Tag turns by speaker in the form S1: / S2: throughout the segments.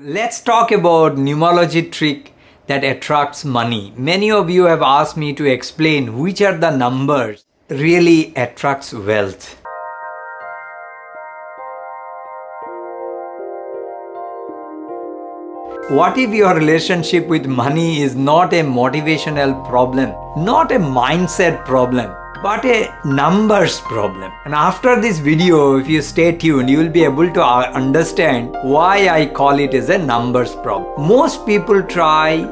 S1: Let's talk about numerology trick that attracts money. Many of you have asked me to explain which are the numbers really attracts wealth. What if your relationship with money is not a motivational problem, not a mindset problem, but a numbers problem? And after this video, if you stay tuned, you will be able to understand why I call it as a numbers problem. Most people try,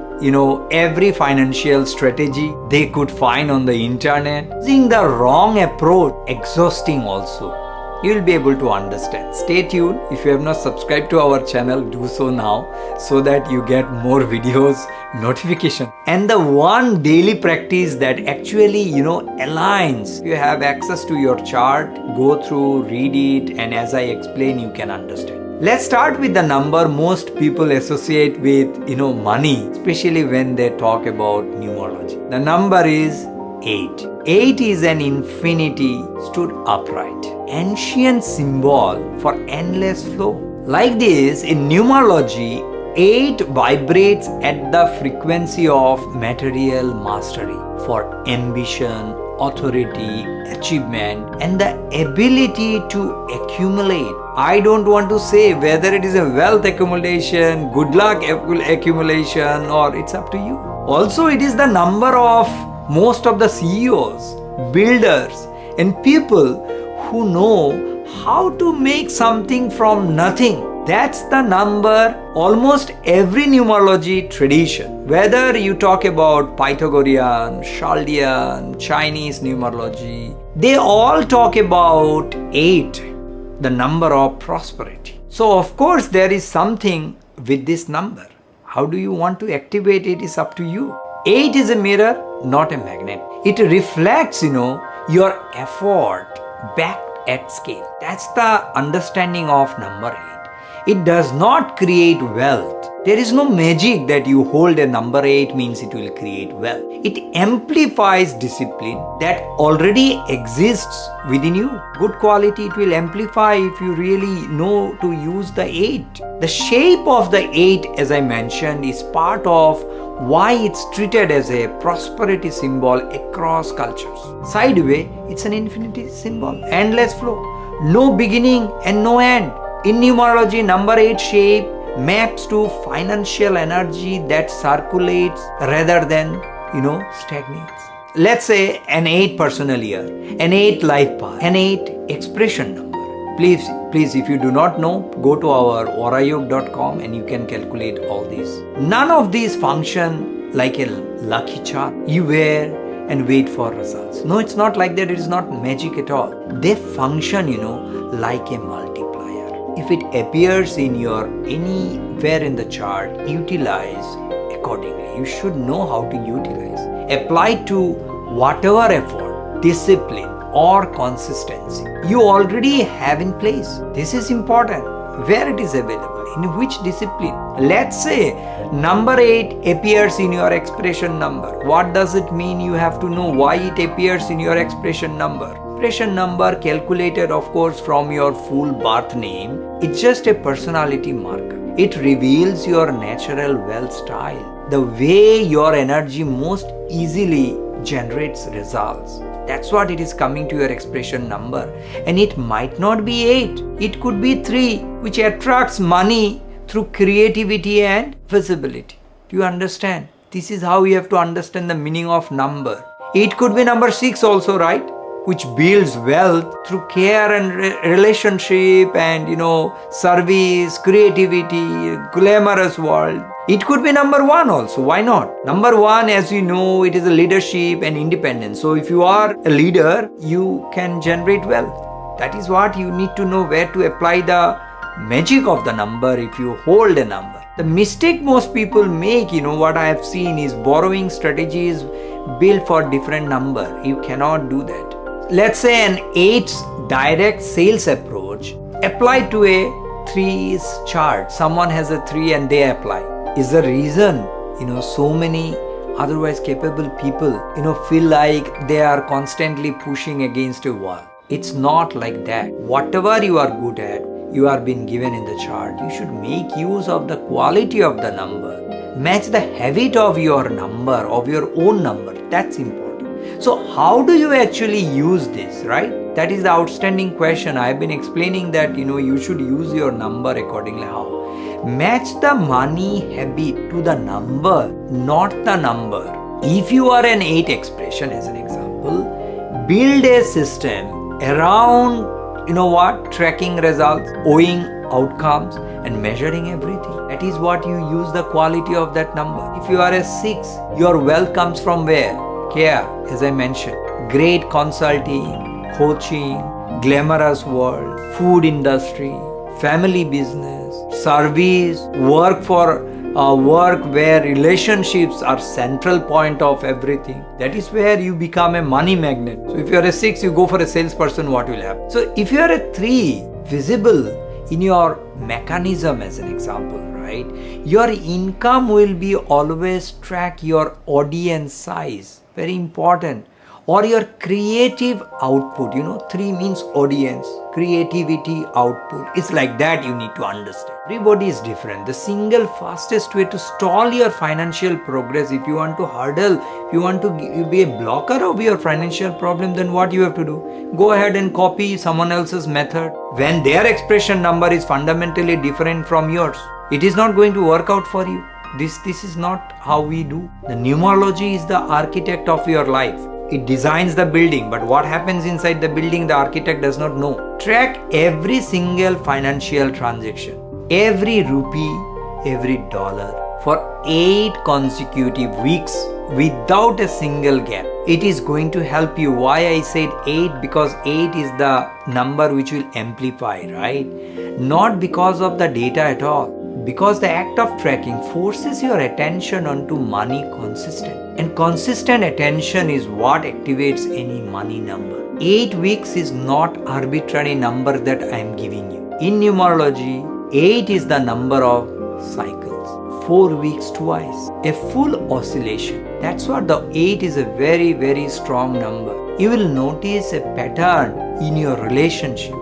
S1: every financial strategy they could find on the internet, using the wrong approach, exhausting also. You will be able to understand. Stay tuned. If you have not subscribed to our channel, do so now so that you get more videos notification. And the one daily practice that actually, aligns. You have access to your chart, go through, read it, and as I explain, you can understand. Let's start with the number most people associate with, money, especially when they talk about numerology. The number is 8. 8 is an infinity stood upright. Ancient symbol for endless flow. Like this, in numerology, 8 vibrates at the frequency of material mastery for ambition, authority, achievement, and the ability to accumulate. I don't want to say whether it is a wealth accumulation, good luck accumulation, or it's up to you. Also, it is the number of most of the CEOs, builders, and people who know how to make something from nothing. That's the number almost every numerology tradition. Whether you talk about Pythagorean, Chaldean, Chinese numerology, they all talk about 8, the number of prosperity. So of course there is something with this number. How do you want to activate it is up to you. 8 is a mirror, not a magnet. It reflects, your effort back at scale. That's the understanding of number 8. It does not create wealth. There is no magic that you hold a number 8 means it will create wealth. It amplifies discipline that already exists within you. Good quality it will amplify if you really know to use the 8. The shape of the 8, as I mentioned, is part of why it's treated as a prosperity symbol across cultures. Sideway, it's an infinity symbol, endless flow, no beginning and no end. In numerology, number 8 shape maps to financial energy that circulates rather than, stagnates. Let's say an 8 personal year, an 8 life path, an 8 expression number. Please, if you do not know, go to our YYYY.com and you can calculate all these. None of these function like a lucky charm. You wear and wait for results. No, it's not like that. It is not magic at all. They function, like a multiplier. If it appears in your anywhere in the chart, utilize accordingly. You should know how to utilize. Apply to whatever effort, discipline, or consistency you already have in place. This is important. Where it is available, in which discipline. Let's say number 8 appears in your expression number. What does it mean? You have to know why it appears in your expression number. Expression number calculated, of course, from your full birth name. It's just a personality marker. It reveals your natural wealth style, the way your energy most easily generates results. That's what it is coming to your expression number. And it might not be 8. It could be 3, which attracts money through creativity and visibility. Do you understand? This is how you have to understand the meaning of number. It could be number 6 also, right? Which builds wealth through care and relationship and, service, creativity, glamorous world. It could be number 1 also. Why not? Number 1, as you know, it is a leadership and independence. So if you are a leader, you can generate wealth. That is what you need to know, where to apply the magic of the number if you hold a number. The mistake most people make, what I have seen is borrowing strategies built for different number. You cannot do that. Let's say an 8's direct sales approach applied to a 3's chart. Someone has a 3 and they apply. Is the reason, so many otherwise capable people, feel like they are constantly pushing against a wall. It's not like that. Whatever you are good at, you are being given in the chart. You should make use of the quality of the number. Match the habit of your number, of your own number. That's important. So how do you actually use this, right? That is the outstanding question. I've been explaining that, you should use your number accordingly. How? Match the money habit to the number, not the number. If you are an 8 expression as an example, build a system around, tracking results, owing outcomes and measuring everything. That is what you use the quality of that number. If you are a 6, your wealth comes from where? Care, as I mentioned. Great consulting, coaching, glamorous world, food industry, family business, service, work where relationships are central point of everything. That is where you become a money magnet. So if you are a 6, you go for a salesperson, what will happen? So if you are a 3, visible in your mechanism as an example, right? Your income will be always track your audience size. Very important. Or your creative output. 3 means audience, creativity, output. It's like that you need to understand. Everybody is different. The single fastest way to stall your financial progress, if you want to hurdle, if you want to be a blocker of your financial problem, then what you have to do? Go ahead and copy someone else's method. When their expression number is fundamentally different from yours, it is not going to work out for you. This is not how we do. The numerology is the architect of your life. It designs the building, but what happens inside the building, the architect does not know. Track every single financial transaction, every rupee, every dollar for 8 consecutive weeks without a single gap. It is going to help you. Why I said 8? Because 8 is the number which will amplify, right? Not because of the data at all. Because the act of tracking forces your attention onto money consistent. And consistent attention is what activates any money number. 8 weeks is not arbitrary number that I am giving you. In numerology, 8 is the number of cycles. 4 weeks twice. A full oscillation. That's what the 8 is, a very, very strong number. You will notice a pattern in your relationship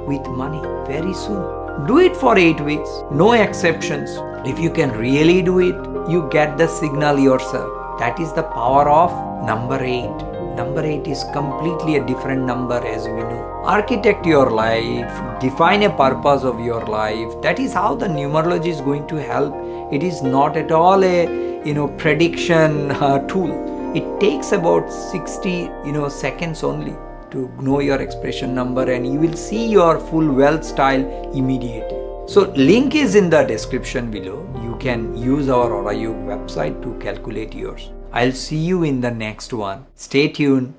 S1: with money very soon. Do it for 8 weeks, no exceptions. If you can really do it, you get the signal yourself. That is the power of number 8. Number 8 is completely a different number, as we know. Architect your life, define a purpose of your life. That is how the numerology is going to help. It is not at all a prediction tool. It takes about 60 seconds only to know your expression number, and you will see your full wealth style immediately. So link is in the description below. You can use our Aura Yoga website to calculate yours. I'll see you in the next one. Stay tuned.